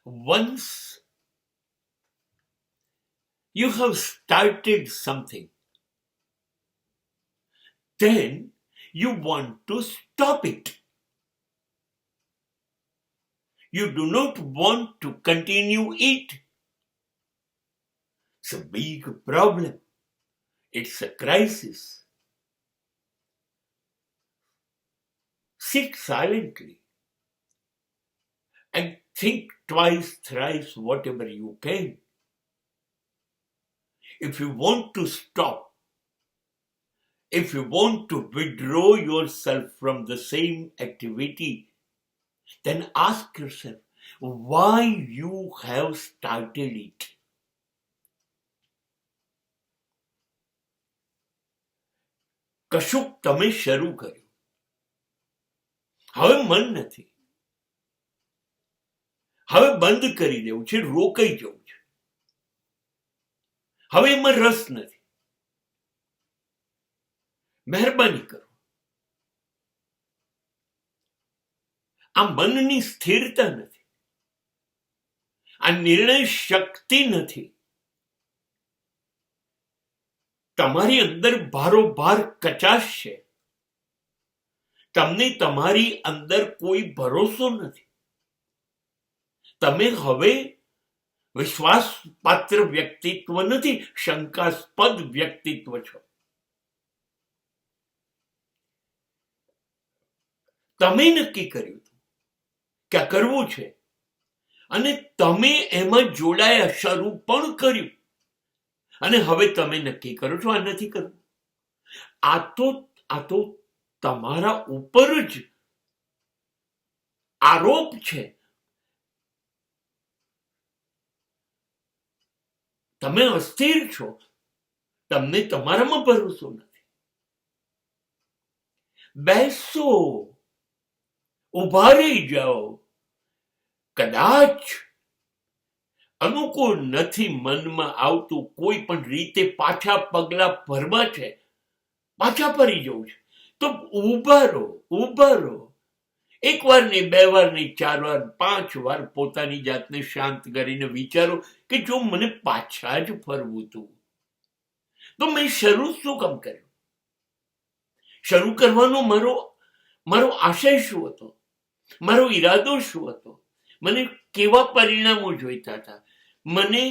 Once you have started something, then you want to stop it. You do not want to continue it. It's a big problem. It's a crisis. Sit silently and think twice, thrice, whatever you can. If you want to stop, if you want to withdraw yourself from the same activity, then ask yourself why you have started it. કશુંક તમે શરૂ કર્યું, હવે મન નથી, હવે બંધ કરી દેવું છે, રોકાઈ જવું છે, હવે એમાં રસ નથી. મહેરબાની કરો, આ મનની સ્થિરતા નથી, આ નિર્ણય શક્તિ નથી. તમારી અંદર ભારોભાર કચાશ છે. તમને તમારી અંદર કોઈ ભરોસો નથી. તમે હવે વિશ્વાસપાત્ર વ્યક્તિત્વ નથી, શંકાસ્પદ વ્યક્તિત્વ છો. તમે નક્કી કર્યું કે આ કરવું છે અને તમે એમાં જોડાયા, શરૂ પણ કર્યું, અને હવે તમે નક્કી કરો છો આ નથી કરવું. આ તો તમારા ઉપર જ આરોપ છે. તમે અસ્થિર છો, તમને તમારામાં ભરોસો નથી. બેસો, ઉભા રહી જાઓ. કદાચ અનુકૂળ નથી મનમાં આવતું, કોઈ પણ રીતે પાછા પગલા ભરવા છે, પાછા ફરી જવું છે, તો ઉભા રહો. એક વાર નહીં, બે વાર નહીં, 4 વાર, 5 વાર પોતાની જાતને શાંત કરીને વિચારો કે જો મને પાછા જ ફરવું હતું તો મેં શરૂ શું કામ કર્યું? શરૂ કરવાનો મારો આશય શું હતો? મારો ઈરાદો શું હતો? મને કેવા પરિણામો જોઈતા હતા? મને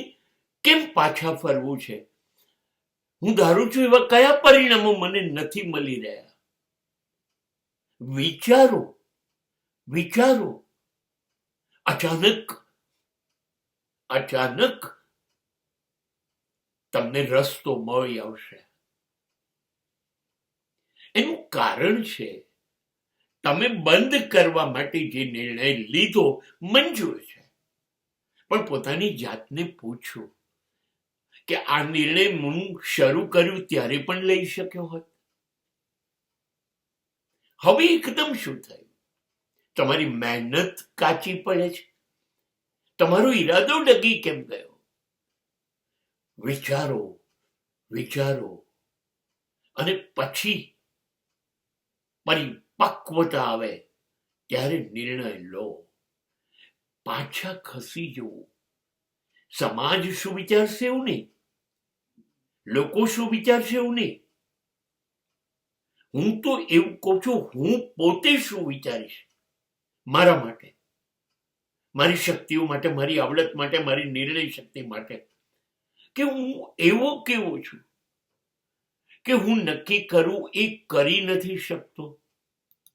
કેમ પાછા ફરવું છે? હું ધારું છું એવા કયા પરિણામો મને નથી મળી રહ્યા? વિચારો. અચાનક તમને રસ્તો મળી આવશે. એનું કારણ છે તમે બંધ કરવા માટે જે નિર્ણય લીધો મંજૂર છે, પણ પોતાની જાતને પૂછો કે આ નિર્ણય હું શરૂ કર્યું ત્યારે પણ લઈ શક્યો હોત. હવે એકદમ શું થયું? તમારી મહેનત કાચી પડે છે, તમારો ઈરાદો ડગી કેમ ગયો? વિચારો અને પછી પરિપક્વતા આવે ત્યારે નિર્ણય લો. પાછા ખસી જવું. સમાજ શું વિચારશે એવું નહીં, લોકો શું વિચારશે એવું નહીં. હું તો એવું કહું છું, હું પોતે શું વિચારીશ મારા માટે, મારી શક્તિઓ માટે, મારી આવડત માટે, મારી નિર્ણય શક્તિ માટે, કે હું એવો કેવો છું કે હું નક્કી કરું એ કરી નથી શકતો.